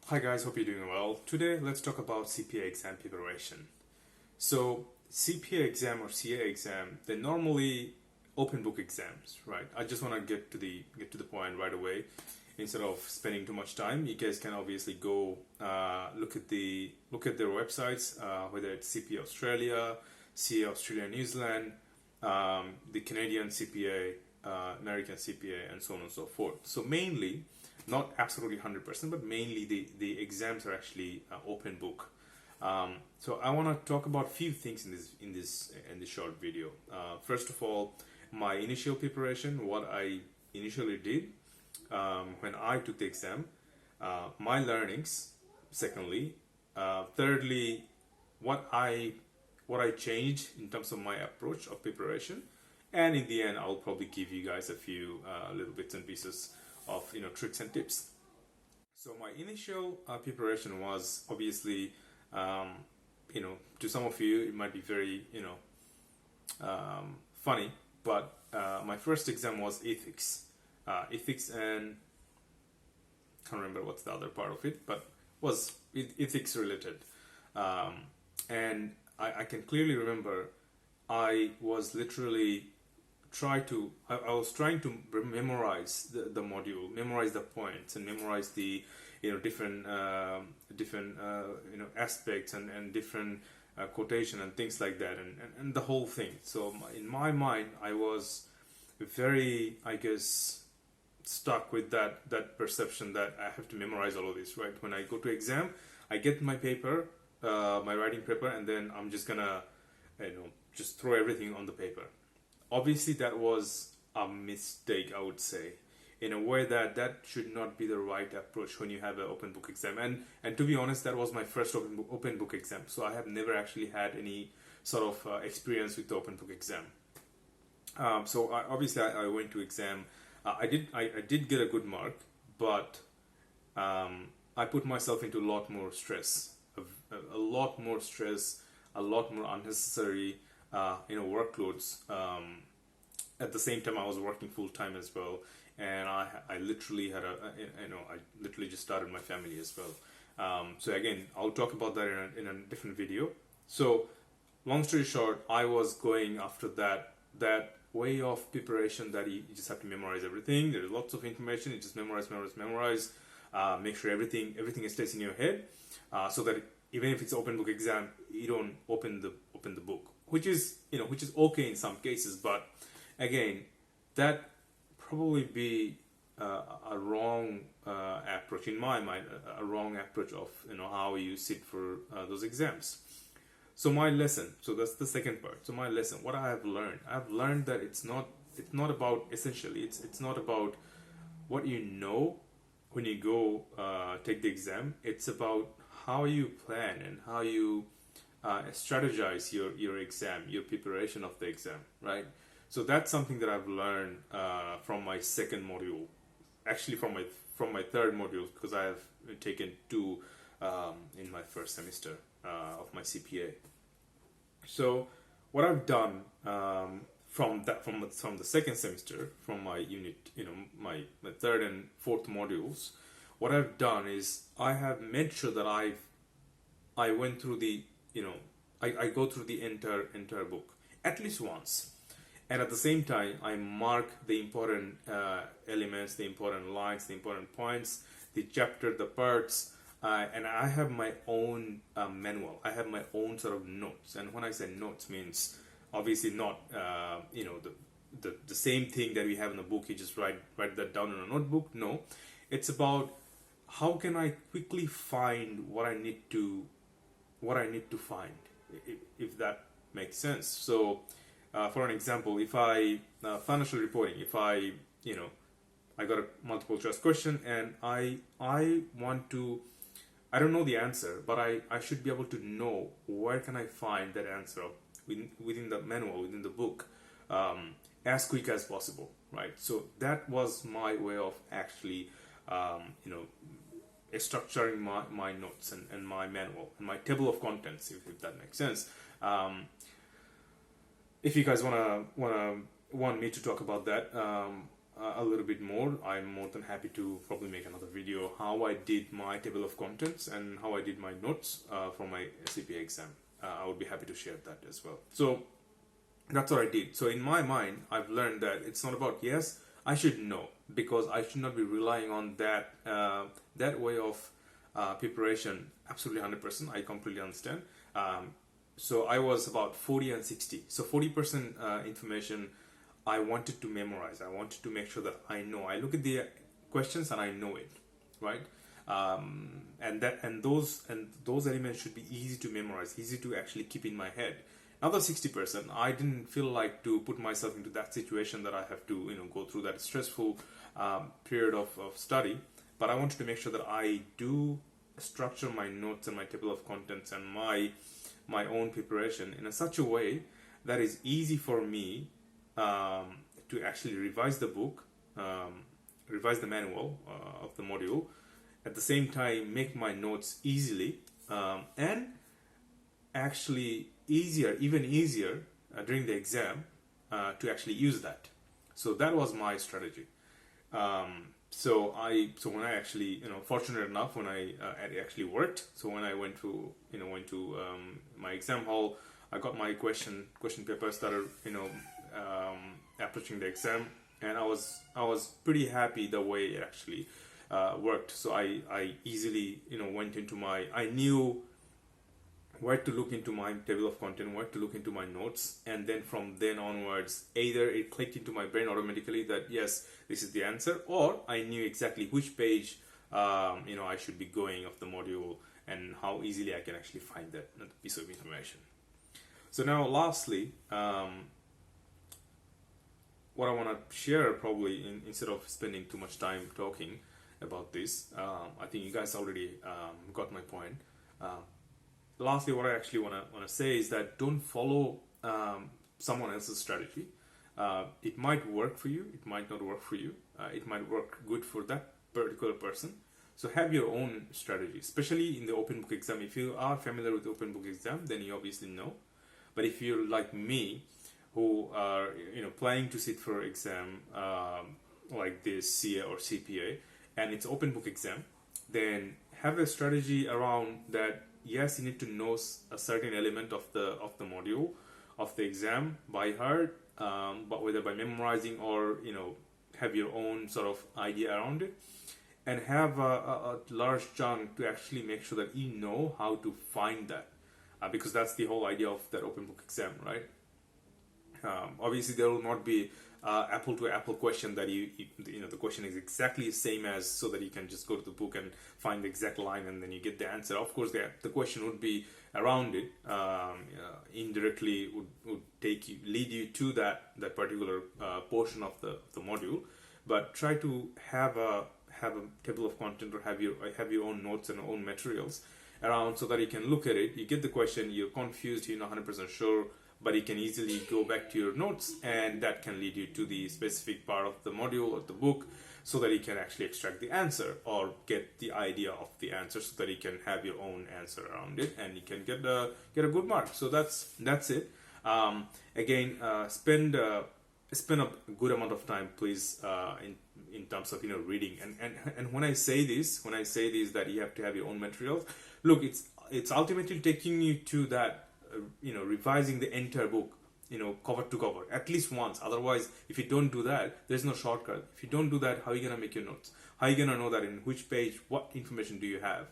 Hi guys, hope you're doing well. Today let's talk about CPA exam preparation. So CPA exam or CA exam, they're normally open book exams, right? I just want to get to the point right away. Instead of spending too much time, you guys can obviously go look at their websites, whether it's CPA Australia, CA Australia New Zealand, the Canadian CPA, American CPA, and so on and so forth. So mainly, not absolutely 100%, but mainly the exams are actually open book. So I want to talk about a few things in this short video. First of all, my initial preparation, what I initially did when I took the exam, my learnings. Secondly, thirdly, what I changed in terms of my approach of preparation, and in the end, I'll probably give you guys a few little bits and pieces of tricks and tips. So my initial preparation was obviously, to some of you it might be very funny, but my first exam was ethics, and can't remember what's the other part of it, but was ethics related, and I can clearly remember I was literally I was trying to memorize the module, memorize the points, and memorize the different aspects and different quotation and things like that, and the whole thing. So in my mind, I was very, I guess, stuck with that perception that I have to memorize all of this. Right, when I go to exam, I get my paper, my writing paper, and then I'm just gonna just throw everything on the paper. Obviously, that was a mistake, I would say, in a way that should not be the right approach when you have an open book exam. And to be honest, that was my first open book exam, so I have never actually had any sort of experience with the open book exam. So obviously, I went to exam. I did get a good mark, but I put myself into a lot more stress, a lot more stress, a lot more unnecessary workloads. At the same time, I was working full time as well, and I literally had I literally just started my family as well. So again, I'll talk about that in a different video. So long story short, I was going after that way of preparation that you just have to memorize everything. There's lots of information. You just memorize. Make sure everything stays in your head, so that even if it's open book exam, you don't open the book, which is okay in some cases, but again, that probably be a wrong approach in my mind, a wrong approach of how you sit for those exams. So my lesson, so that's the second part. So my lesson, what I've learned that it's not about, essentially, it's not about what you know when you go take the exam. It's about how you plan and how you strategize your exam, your preparation of the exam, right? So that's something that I've learned from my second module, actually from my third module, because I have taken two in my first semester of my CPA. So what I've done from the second semester, from my unit, my third and fourth modules, what I've done is I have made sure that I went through I go through the entire book at least once, and at the same time I mark the important elements, the important lines, the important points, the chapter, the parts, and I have my own manual. I have my own sort of notes, and when I say notes, means obviously not the same thing that we have in the book. You just write that down in a notebook. No, it's about how can I quickly find what I need to find, if that makes sense. So for an example, if I financial reporting, if I got a multiple choice question and I don't know the answer, but I should be able to know where can I find that answer within the manual, within the book, as quick as possible, right? So that was my way of actually structuring my notes and my manual and my table of contents, if that makes sense. If you guys want me to talk about that, a little bit more, I'm more than happy to probably make another video how I did my table of contents and how I did my notes for my CPA exam. I would be happy to share that as well. So that's what I did. So in my mind, I've learned that it's not about, yes, I should know, because I should not be relying on that that way of preparation. Absolutely 100%. I completely understand. So I was about 40 and 60. So 40% information I wanted to memorize. I wanted to make sure that I know. I look at the questions and I know it, right? And those elements should be easy to memorize, easy to actually keep in my head. Another 60%, I didn't feel like to put myself into that situation that I have to, go through that stressful period of study. But I wanted to make sure that I do structure my notes and my table of contents and my own preparation in such a way that is easy for me to actually revise the book, revise the manual of the module, at the same time make my notes easily, and actually even easier during the exam to actually use that. So that was my strategy. So when I actually, fortunate enough, when it actually worked. So when I went to my exam hall, I got my question paper, started approaching the exam, and I was pretty happy the way it actually worked. So I easily went into I knew where to look into my table of content, where to look into my notes, and then from then onwards, either it clicked into my brain automatically that yes, this is the answer, or I knew exactly which page I should be going of the module and how easily I can actually find that piece of information. So now, lastly, what I want to share, probably instead of spending too much time talking about this, I think you guys already got my point. Lastly, what I actually want to say is that don't follow someone else's strategy. It might work for you, it might not work for you. It might work good for that particular person. So have your own strategy, especially in the open book exam. If you are familiar with the open book exam, then you obviously know. But if you're like me, who are planning to sit for exam like this CA or CPA, and it's open book exam, then have a strategy around that. Yes, you need to know a certain element of the module of the exam by heart, but whether by memorizing or have your own sort of idea around it, and have a large chunk to actually make sure that you know how to find that, because that's the whole idea of that open book exam, right? Obviously, there will not be apple to apple question that the question is exactly the same as, so that you can just go to the book and find the exact line and then you get the answer. Of course, the question would be around it, indirectly would lead you to that particular portion of the module. But try to have a table of content, or have your own notes and own materials around, so that you can look at it. You get the question, you're confused, you're not 100% sure, but you can easily go back to your notes, and that can lead you to the specific part of the module or the book, so that you can actually extract the answer or get the idea of the answer, so that you can have your own answer around it, and you can get a good mark. So that's it. Again, spend a good amount of time, please, in terms of reading. And when I say this that you have to have your own materials, look, it's ultimately taking you to that. Revising the entire book, cover to cover, at least once. Otherwise, if you don't do that, there's no shortcut. If you don't do that, how are you gonna make your notes? How are you gonna know that in which page, what information do you have?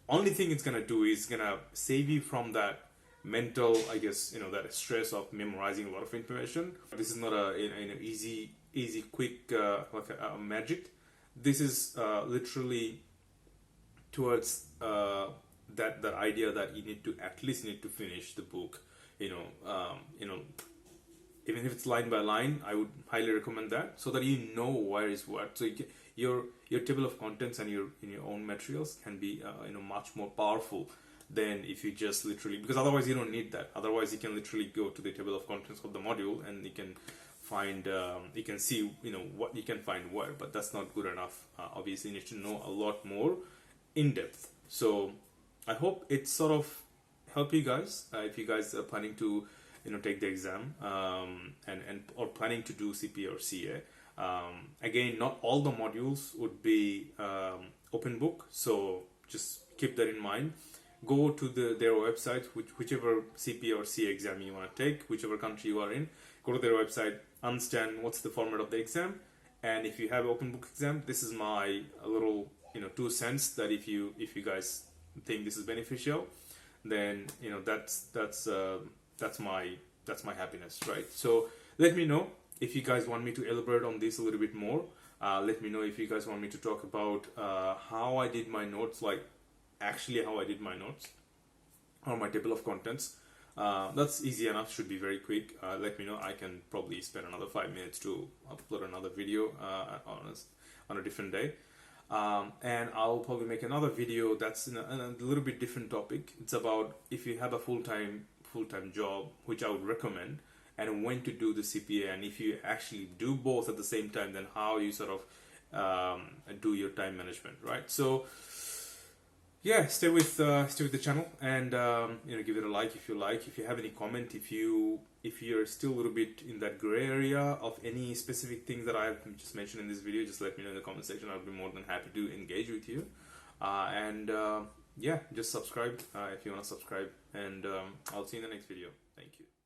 Only thing it's gonna do is gonna save you from that mental, that stress of memorizing a lot of information. This is not a easy, quick like a magic. This is literally towards that idea that you need to finish the book, even if it's line by line. I would highly recommend that, so that you know where is what. So your table of contents and your own materials can be much more powerful than if you just literally, because otherwise you don't need that. Otherwise you can literally go to the table of contents of the module and you can find you can see what you can find where, but that's not good enough. Obviously you need to know a lot more in depth. So I hope it sort of help you guys if you guys are planning to take the exam and or planning to do CPA or CA. Again, not all the modules would be open book, so just keep that in mind. Go to their website, whichever CPA or CA exam you want to take, whichever country you are in. Go to their website, understand what's the format of the exam, and if you have open book exam, this is my little 2 cents that if you guys think this is beneficial, then that's my happiness, right? So let me know if you guys want me to elaborate on this a little bit more. Let me know if you guys want me to talk about how I did my notes, like actually how I did my notes or my table of contents. That's easy enough, should be very quick. Let me know. I can probably spend another 5 minutes to upload another video on a different day. And I'll probably make another video that's in a little bit different topic. It's about if you have a full-time job, which I would recommend, and when to do the CPA, and if you actually do both at the same time, then how you sort of do your time management, right? So yeah, stay with the channel, and give it a like if you like. If you have any comment, if you're still a little bit in that gray area of any specific things that I've just mentioned in this video, just let me know in the comment section. I'll be more than happy to engage with you. Yeah, just subscribe if you want to subscribe, and I'll see you in the next video. Thank you.